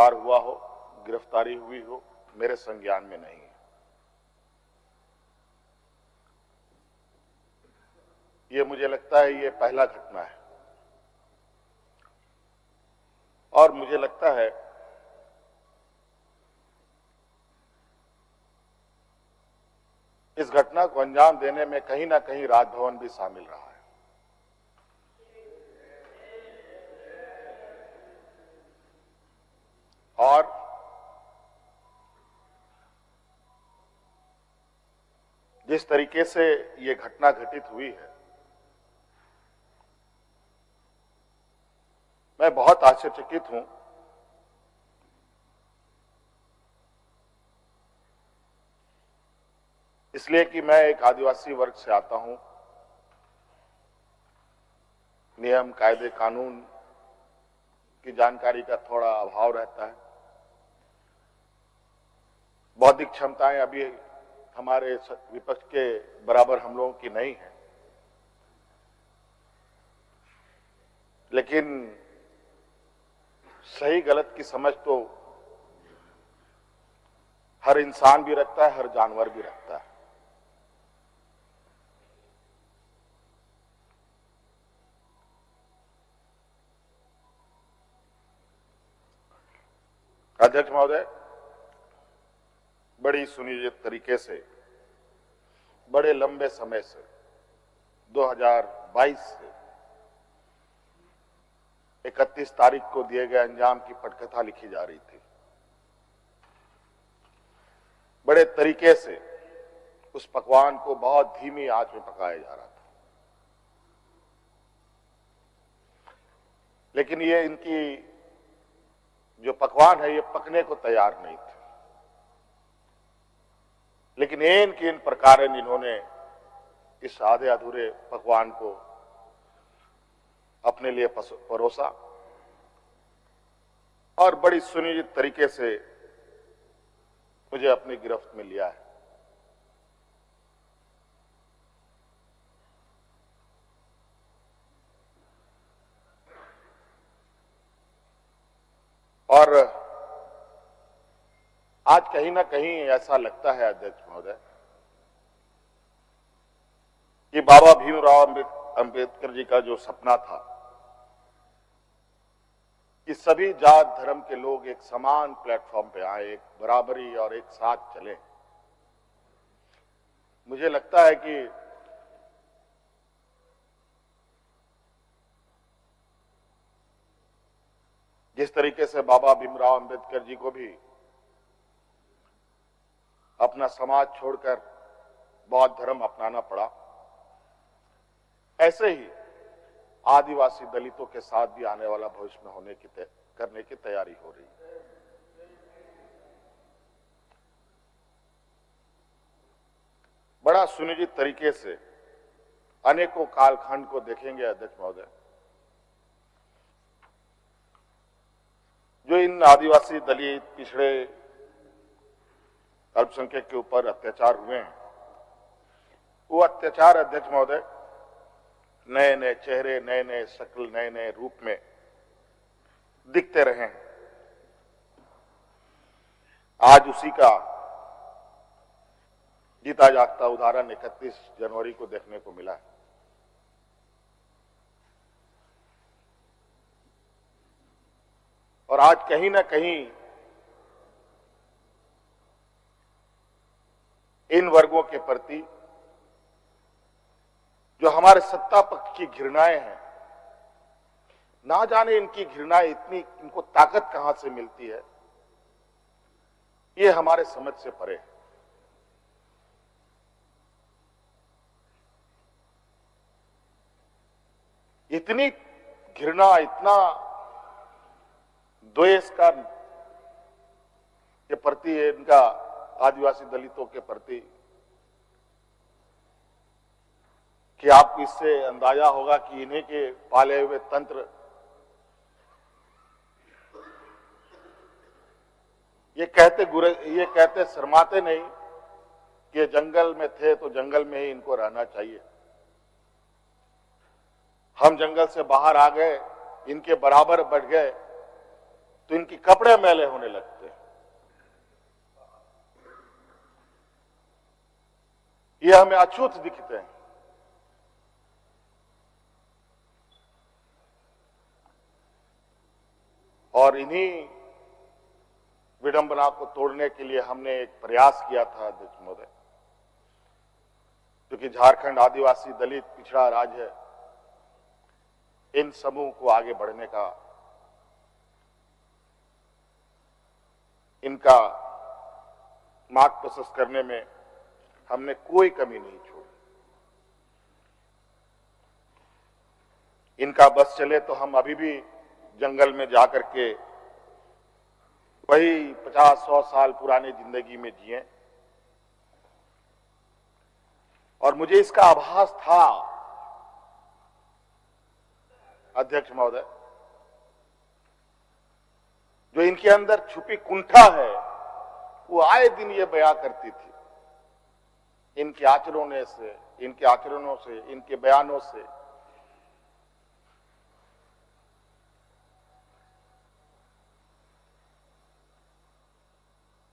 गिरफ्तार हुआ हो, गिरफ्तारी हुई हो, मेरे संज्ञान में नहीं है। ये मुझे लगता है ये पहला घटना है और मुझे लगता है इस घटना को अंजाम देने में कहीं ना कहीं राजभवन भी शामिल रहा है। और जिस तरीके से ये घटना घटित हुई है, मैं बहुत आश्चर्यचकित हूं। इसलिए कि मैं एक आदिवासी वर्ग से आता हूं। नियम, कायदे, कानून की जानकारी का थोड़ा अभाव रहता है। बौद्धिक क्षमताएं अभी हमारे विपक्ष के बराबर हम लोगों की नहीं है, लेकिन सही गलत की समझ तो हर इंसान भी रखता है, हर जानवर भी रखता है। अध्यक्ष महोदय, बड़ी सुनियोजित तरीके से, बड़े लंबे समय से 2022 से 31 तारीख को दिए गए अंजाम की पटकथा लिखी जा रही थी। बड़े तरीके से उस पकवान को बहुत धीमी आंच में पकाया जा रहा था, लेकिन ये इनकी जो पकवान है ये पकने को तैयार नहीं थे। लेकिन इन प्रकार इन्होंने इस आधे अधूरे पकवान को अपने लिए परोसा और बड़ी सुनियोजित तरीके से मुझे अपनी गिरफ्त में लिया है। और आज कहीं ना कहीं ऐसा लगता है अध्यक्ष महोदय कि बाबा भीमराव अंबेडकर जी का जो सपना था कि सभी जात धर्म के लोग एक समान प्लेटफॉर्म पे आए, एक बराबरी और एक साथ चले, मुझे लगता है कि जिस तरीके से बाबा भीमराव अंबेडकर जी को भी अपना समाज छोड़कर बौद्ध धर्म अपनाना पड़ा, ऐसे ही आदिवासी दलितों के साथ भी आने वाला भविष्य में करने की तैयारी हो रही है। बड़ा सुनियोजित तरीके से अनेकों कालखंड को देखेंगे अध्यक्ष महोदय, जो इन आदिवासी दलित पिछड़े अल्पसंख्यक के ऊपर अत्याचार हुए हैं, वो अत्याचार अध्यक्ष महोदय नए नए चेहरे, नए नए शक्ल, नए नए रूप में दिखते रहे हैं। आज उसी का जीता जागता उदाहरण 31 जनवरी को देखने को मिला है। और आज कहीं ना कहीं इन वर्गों के प्रति जो हमारे सत्ता पक्ष की घृणाएं हैं, ना जाने इनकी घृणाएं इनको ताकत कहां से मिलती है, ये हमारे समझ से परे है। इतनी घृणा, इतना द्वेष का के प्रति है इनका आदिवासी दलितों के प्रति कि आपको इससे अंदाजा होगा कि इन्हीं के पाले हुए तंत्र ये कहते शर्माते नहीं कि जंगल में थे तो जंगल में ही इनको रहना चाहिए। हम जंगल से बाहर आ गए, इनके बराबर बढ़ गए तो इनके कपड़े मैले होने लगते हैं। ये हमें अछूत दिखते हैं। और इन्हीं विडंबना को तोड़ने के लिए हमने एक प्रयास किया था अध्यक्ष महोदय, क्योंकि झारखंड आदिवासी दलित पिछड़ा राज्य है, इन समूह को आगे बढ़ने का, इनका मार्ग प्रशस्त करने में हमने कोई कमी नहीं छोड़ी। इनका बस चले तो हम अभी भी जंगल में जाकर के वही 50-100 साल पुरानी जिंदगी में जिए। और मुझे इसका आभास था अध्यक्ष महोदय, जो इनके अंदर छुपी कुंठा है वो आए दिन ये बयां करती थी, इनके आचरणों से, इनके बयानों से।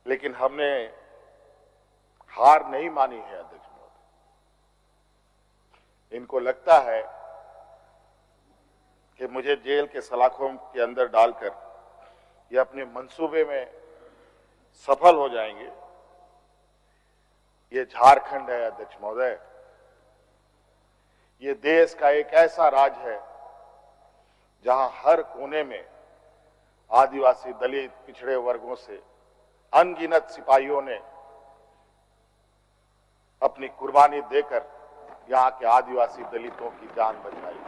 लेकिन हमने हार नहीं मानी है अध्यक्ष महोदय। इनको लगता है कि मुझे जेल के सलाखों के अंदर डालकर ये अपने मंसूबे में सफल हो जाएंगे। ये झारखंड है अध्यक्ष महोदय, ये देश का एक ऐसा राज्य है जहां हर कोने में आदिवासी दलित पिछड़े वर्गों से अनगिनत सिपाहियों ने अपनी कुर्बानी देकर यहां के आदिवासी दलितों की जान बचाई।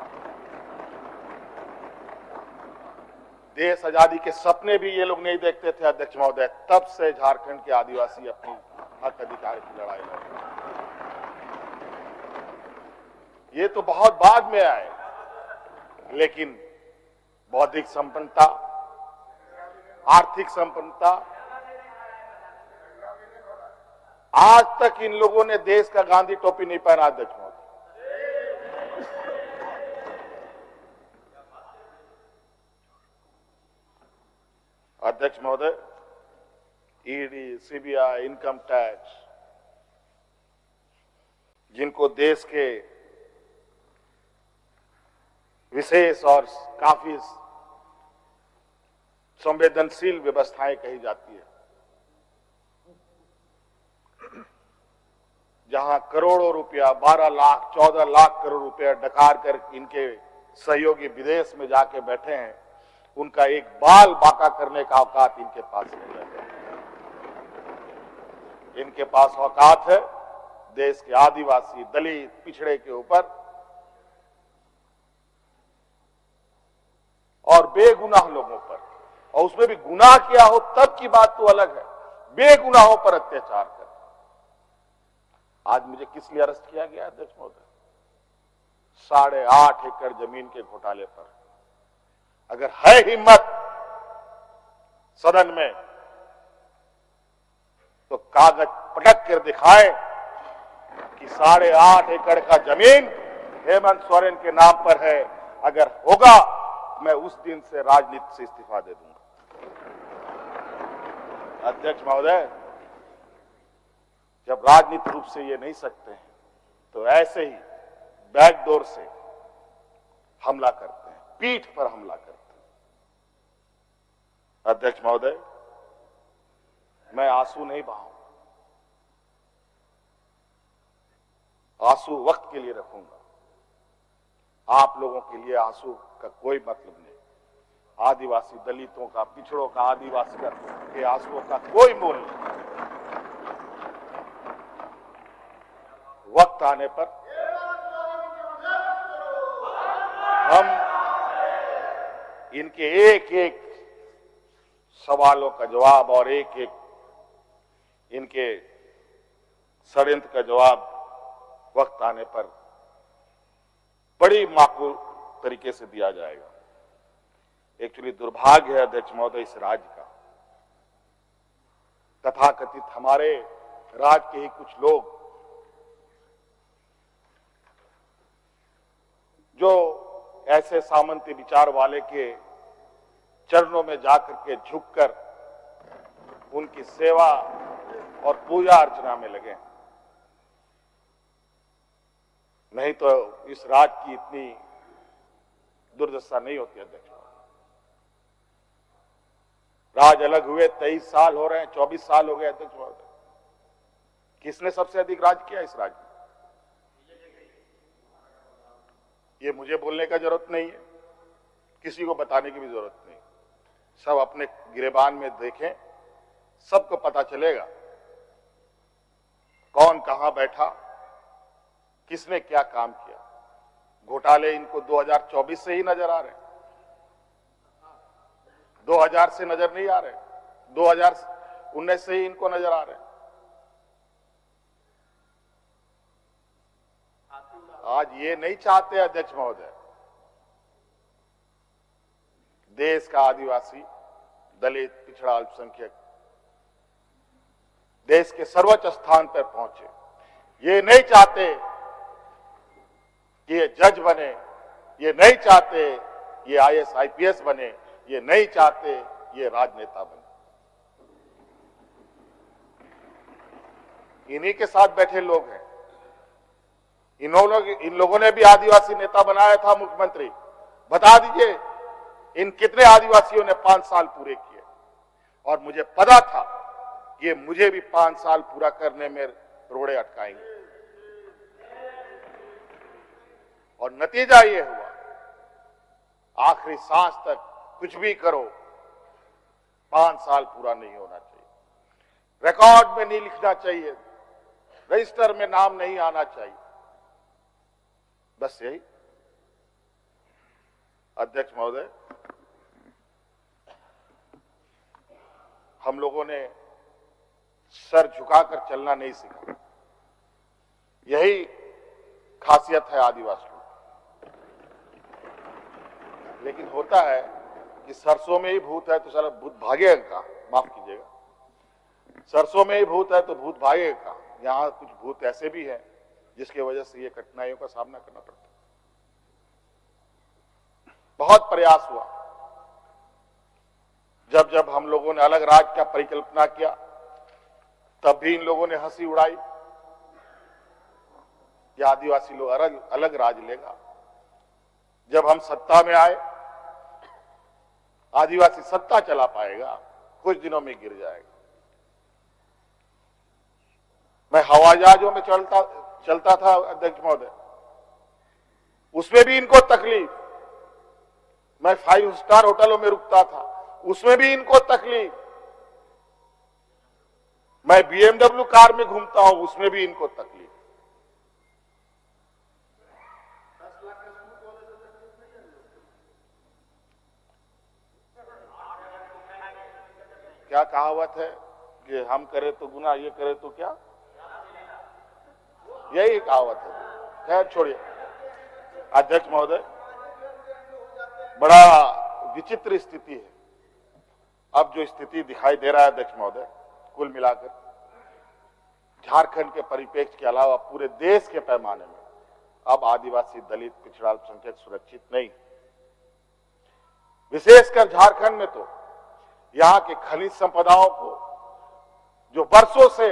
देश आजादी के सपने भी ये लोग नहीं देखते थे अध्यक्ष महोदय, तब से झारखंड के आदिवासी अपनी हक अधिकार की लड़ाई लड़ रहे। ये तो बहुत बाद में आए, लेकिन बौद्धिक संपन्नता, आर्थिक संपन्नता, आज तक इन लोगों ने देश का गांधी टोपी नहीं पहना अध्यक्ष महोदय। अध्यक्ष महोदय, ईडी, सीबीआई, इनकम टैक्स, जिनको देश के विशेष और काफी संवेदनशील व्यवस्थाएं कही जाती है, जहां करोड़ों रुपया, 12 लाख 14 लाख करोड़ रुपया डकार कर इनके सहयोगी विदेश में जाके बैठे हैं, उनका एक बाल बाका करने का औकात इनके पास नहीं है। इनके पास औकात है देश के आदिवासी दलित पिछड़े के ऊपर, और बेगुनाह लोगों पर, और उसमें भी गुनाह किया हो तब की बात तो अलग है, बेगुनाहों पर अत्याचार कर। आज मुझे किस लिए अरेस्ट किया गया अध्यक्ष महोदय? 8.5 एकड़ जमीन के घोटाले पर। अगर है हिम्मत सदन में तो कागज पटक कर दिखाए कि 8.5 एकड़ का जमीन हेमंत सोरेन के नाम पर है। अगर होगा मैं उस दिन से राजनीति से इस्तीफा दे दूंगा। अध्यक्ष महोदय, जब राजनीतिक रूप से ये नहीं सकते हैं तो ऐसे ही बैकडोर से हमला करते हैं, पीठ पर हमला करते हैं। अध्यक्ष महोदय, मैं आंसू नहीं बहाऊंगा, आंसू वक्त के लिए रखूंगा। आप लोगों के लिए आंसू का कोई मतलब नहीं। आदिवासी दलितों का, पिछड़ों का, आदिवासी के आंसुओं का कोई मोल नहीं। वक्त आने पर हम इनके एक एक सवालों का जवाब और एक एक इनके षड्यंत्र का जवाब वक्त आने पर बड़ी माकूल तरीके से दिया जाएगा। एक्चुअली दुर्भाग्य है अध्यक्ष महोदय इस राज्य का, तथाकथित हमारे राज्य के ही कुछ लोग जो ऐसे सामंती विचार वाले के चरणों में जाकर के झुककर उनकी सेवा और पूजा अर्चना में लगे। नहीं तो इस राज की इतनी दुर्दशा नहीं होती। अध्यक्ष, राज अलग हुए 23 साल हो रहे हैं, 24 साल हो गए। अध्यक्ष महोदय, किसने सबसे अधिक राज किया इस राज्य में? ये मुझे बोलने का जरूरत नहीं है, किसी को बताने की भी जरूरत नहीं। सब अपने गिरेबान में देखें, सबको पता चलेगा कौन कहां बैठा, किसने क्या काम किया। घोटाले इनको 2024 से ही नजर आ रहे हैं, 2000 से नजर नहीं आ रहे, 2019 से ही इनको नजर आ रहे हैं। आज ये नहीं चाहते अध्यक्ष महोदय, देश का आदिवासी, दलित, पिछड़ा, अल्पसंख्यक देश के सर्वोच्च स्थान पर पहुंचे। ये नहीं चाहते कि ये जज बने, ये नहीं चाहते ये आईएएस आईपीएस बने, ये नहीं चाहते ये राजनेता बने। इन्हीं के साथ बैठे लोग हैं। इन लोगों ने भी आदिवासी नेता बनाया था मुख्यमंत्री। बता दीजिए इन कितने आदिवासियों ने 5 साल पूरे किए। और मुझे पता था कि मुझे भी 5 साल पूरा करने में रोड़े अटकाएंगे, और नतीजा ये हुआ, आखिरी सांस तक कुछ भी करो 5 साल पूरा नहीं होना चाहिए, रिकॉर्ड में नहीं लिखना चाहिए, रजिस्टर में नाम नहीं आना चाहिए। बस यही। अध्यक्ष महोदय, हम लोगों ने सर झुकाकर चलना नहीं सीखा। यही खासियत है आदिवासियों। लेकिन होता है कि सरसों में ही भूत है तो साला भूत भागेगा का, माफ कीजिएगा, सरसों में ही भूत है तो भूत भागेगा का। यहां कुछ भूत ऐसे भी हैं जिसकी वजह से ये कठिनाइयों का सामना करना पड़ता है। बहुत प्रयास हुआ, जब जब हम लोगों ने अलग राज्य का परिकल्पना किया तब भी इन लोगों ने हंसी उड़ाई कि आदिवासी लोग अलग राज्य लेगा। जब हम सत्ता में आए, आदिवासी सत्ता चला पाएगा, कुछ दिनों में गिर जाएगा। मैं हवाई जहाजों में चलता था अध्यक्ष महोदय, उसमें भी इनको तकलीफ। मैं 5 स्टार होटलों में रुकता था, उसमें भी इनको तकलीफ। मैं BMW कार में घूमता हूं, उसमें भी इनको तकलीफ। क्या कहावत है कि हम करें तो गुनाह, ये करे तो क्या, यही कहावत है। खैर छोड़िए। अध्यक्ष महोदय, बड़ा विचित्र स्थिति है। अब जो स्थिति दिखाई दे रहा है अध्यक्ष महोदय, कुल मिलाकर झारखंड के परिप्रेक्ष्य के अलावा पूरे देश के पैमाने में अब आदिवासी, दलित, पिछड़ा, अल्पसंख्यक सुरक्षित नहीं। विशेषकर झारखंड में तो यहां के खनिज संपदाओं को, जो वर्षों से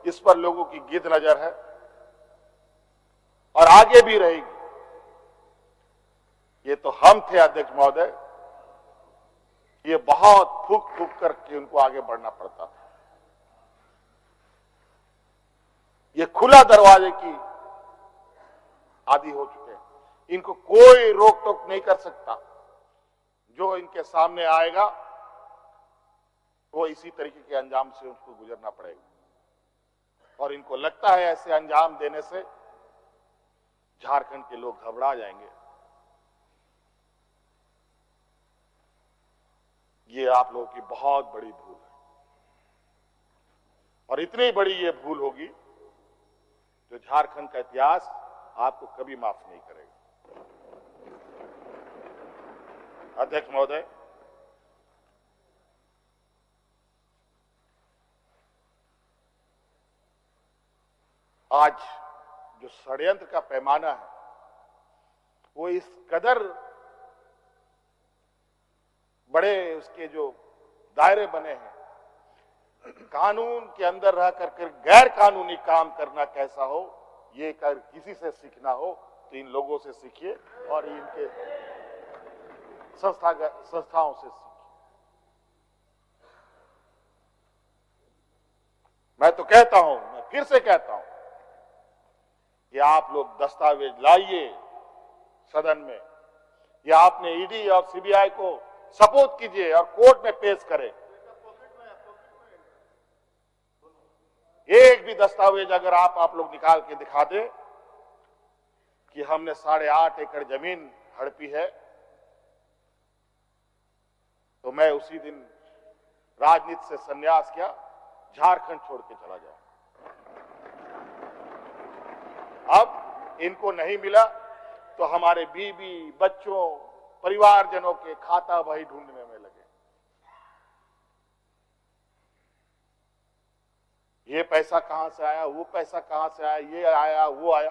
इस पर लोगों की गिद्ध नजर है और आगे भी रहेगी। ये तो हम थे अध्यक्ष महोदय, ये बहुत फूक फूक करके उनको आगे बढ़ना पड़ता था। ये खुला दरवाजे की आदी हो चुके हैं, इनको कोई रोक टोक नहीं कर सकता। जो इनके सामने आएगा वो इसी तरीके के अंजाम से उनको गुजरना पड़ेगा। और इनको लगता है ऐसे अंजाम देने से झारखंड के लोग घबरा जाएंगे। ये आप लोगों की बहुत बड़ी भूल है, और इतनी बड़ी ये भूल होगी जो झारखंड का इतिहास आपको कभी माफ नहीं करेगा। अध्यक्ष महोदय, आज जो षड्यंत्र का पैमाना है वो इस कदर बड़े उसके जो दायरे बने हैं, कानून के अंदर रह कर गैर कानूनी काम करना कैसा हो, ये कर किसी से सीखना हो तो इन लोगों से सीखिए और इनके संस्थाओं से सीखिए। मैं तो कहता हूं, मैं फिर से कहता हूं कि आप लोग दस्तावेज लाइए सदन में, या आपने ईडी और सीबीआई को सपोर्ट कीजिए और कोर्ट में पेश करें। एक भी दस्तावेज अगर आप लोग निकाल के दिखा दें कि हमने 8.5 एकड़ जमीन हड़पी है, तो मैं उसी दिन राजनीति से संन्यास किया, झारखंड छोड़ के चला जाऊं। अब इनको नहीं मिला तो हमारे बीवी, बच्चों, परिवारजनों के खाता बही ढूंढने में लगे। ये पैसा कहां से आया, वो पैसा कहां से आया, ये आया, वो आया।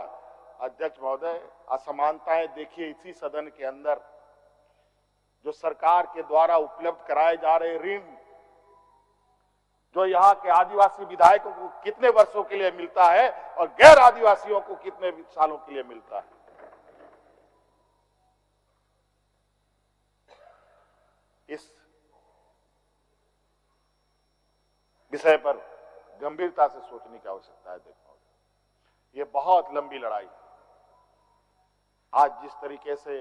अध्यक्ष महोदय, असमानताएं देखिए इसी सदन के अंदर। जो सरकार के द्वारा उपलब्ध कराए जा रहे ऋण, जो यहाँ के आदिवासी विधायकों को कितने वर्षों के लिए मिलता है और गैर आदिवासियों को कितने सालों के लिए मिलता है। इस विषय पर गंभीरता से सोचने की आवश्यकता है। देखो, ये बहुत लंबी लड़ाई है। आज जिस तरीके से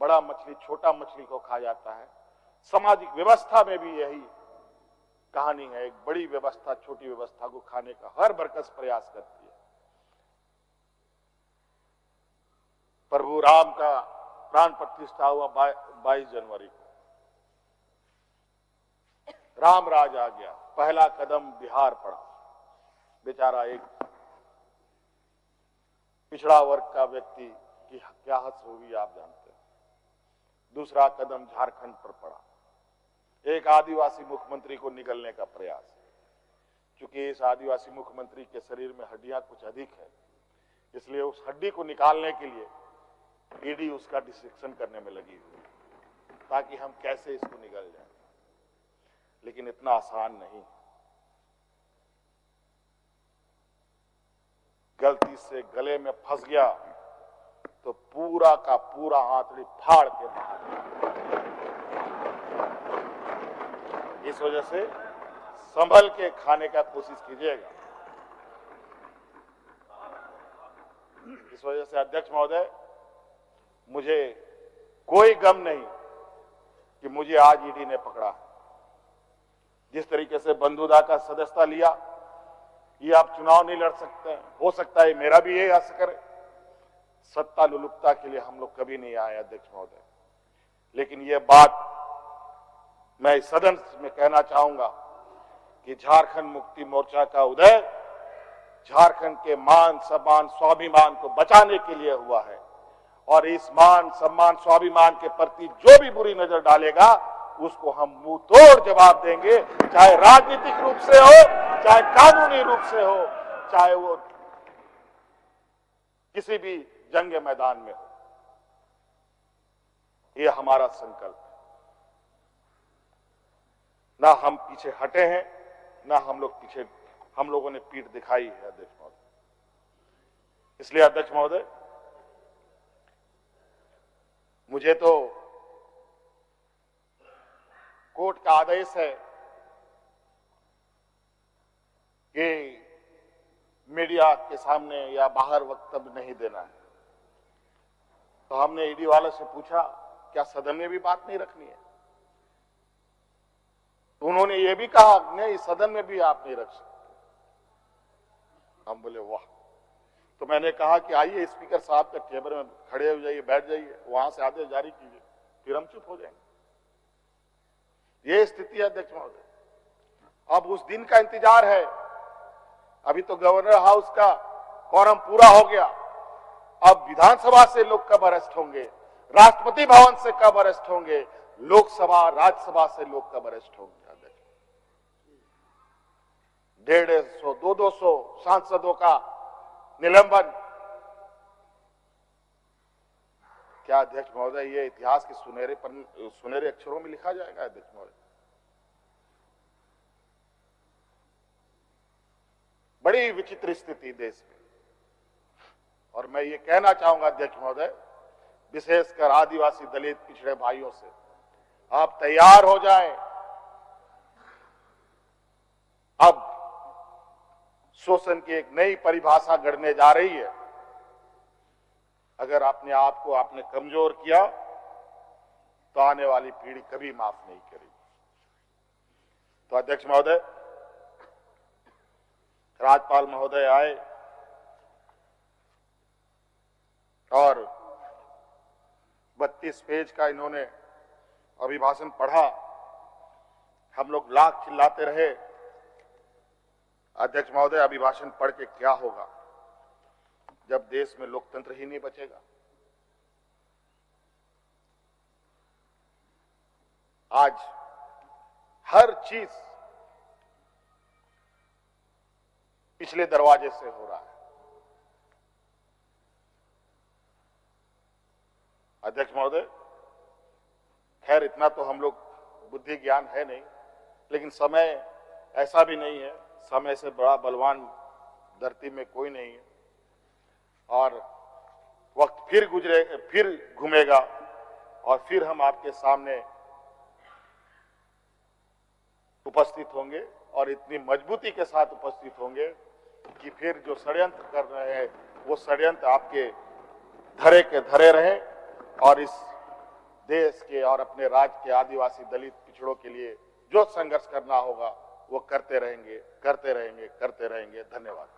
बड़ा मछली छोटा मछली को खा जाता है, सामाजिक व्यवस्था में भी यही कहानी है। एक बड़ी व्यवस्था छोटी व्यवस्था को खाने का हर बरकस प्रयास करती है। प्रभु राम का प्राण प्रतिष्ठा हुआ 22 जनवरी को। राम राज आ गया, पहला कदम बिहार पड़ा। बेचारा एक पिछड़ा वर्ग का व्यक्ति की क्या हद होगी आप जानते हैं। दूसरा कदम झारखंड पर पड़ा, एक आदिवासी मुख्यमंत्री को निकलने का प्रयास। क्योंकि इस आदिवासी मुख्यमंत्री के शरीर में हड्डियां कुछ अधिक है, इसलिए उस हड्डी को निकालने के लिए ईडी उसका डिसेक्शन करने में लगी हुई, ताकि हम कैसे इसको निकल जाए। लेकिन इतना आसान नहीं। गलती से गले में फंस गया तो पूरा का पूरा आंतड़ी फाड़ के बाहर। इस वजह से संभल के खाने का कोशिश कीजिएगा। इस वजह से अध्यक्ष महोदय, मुझे कोई गम नहीं कि मुझे आज ईडी ने पकड़ा। जिस तरीके से बंधुदा का सदस्यता लिया, ये आप चुनाव नहीं लड़ सकते हैं। हो सकता है मेरा भी यही असर है। सत्ता लुलुपता के लिए हम लोग कभी नहीं आए अध्यक्ष महोदय। लेकिन ये बात मैं इस सदन में कहना चाहूंगा कि झारखंड मुक्ति मोर्चा का उदय झारखंड के मान सम्मान स्वाभिमान को बचाने के लिए हुआ है। और इस मान सम्मान स्वाभिमान के प्रति जो भी बुरी नजर डालेगा उसको हम मुंह तोड़ जवाब देंगे, चाहे राजनीतिक रूप से हो, चाहे कानूनी रूप से हो, चाहे वो किसी भी जंग मैदान में हो। ये हमारा संकल्प है। ना हम पीछे हटे हैं, ना हम लोगों ने पीठ दिखाई है अध्यक्ष महोदय। इसलिए अध्यक्ष महोदय, मुझे तो कोर्ट का आदेश है कि मीडिया के सामने या बाहर वक्तव्य नहीं देना है। तो हमने ईडी वाले से पूछा, क्या सदन में भी बात नहीं रखनी है? तो उन्होंने ये भी कहा, नहीं सदन में भी आप नहीं रख सकते। हम बोले वाह। तो मैंने कहा कि आइए स्पीकर साहब के टेबल में खड़े हो जाइए, बैठ जाइए, वहां से आदेश जारी कीजिए, फिर हम चुप हो जाएंगे। ये स्थिति है अध्यक्ष महोदय। अब उस दिन का इंतजार है। अभी तो गवर्नर हाउस का क्वारम पूरा हो गया। अब विधानसभा से लोग कब अरेस्ट होंगे, राष्ट्रपति भवन से कब अरेस्ट होंगे, लोकसभा राज्यसभा से लोग कब अरेस्ट होंगे। 150, 200 सांसदों का निलंबन, क्या अध्यक्ष महोदय ये इतिहास के सुनहरे अक्षरों में लिखा जाएगा अध्यक्ष महोदय? बड़ी विचित्र स्थिति देश में। और मैं ये कहना चाहूंगा अध्यक्ष महोदय, विशेषकर आदिवासी दलित पिछड़े भाइयों से, आप तैयार हो जाएं। अब शोषण की एक नई परिभाषा गढ़ने जा रही है। अगर अपने आप को आपने कमजोर किया तो आने वाली पीढ़ी कभी माफ नहीं करेगी। तो अध्यक्ष महोदय, राज्यपाल महोदय आए और 32 पेज का इन्होंने अभिभाषण पढ़ा। हम लोग लाख चिल्लाते रहे, अध्यक्ष महोदय अभिभाषण पढ़ के क्या होगा जब देश में लोकतंत्र ही नहीं बचेगा। आज हर चीज पिछले दरवाजे से हो रहा है। अध्यक्ष महोदय, खैर इतना तो हम लोग बुद्धि ज्ञान है नहीं, लेकिन समय ऐसा भी नहीं है, समय से बड़ा बलवान धरती में कोई नहीं है। और वक्त फिर घूमेगा और फिर हम आपके सामने उपस्थित होंगे और इतनी मजबूती के साथ उपस्थित होंगे कि फिर जो षड्यंत्र कर रहे हैं वो षड्यंत्र आपके धरे के धरे रहे और इस देश के और अपने राज्य के आदिवासी दलित पिछड़ों के लिए जो संघर्ष करना होगा वो करते रहेंगे। धन्यवाद।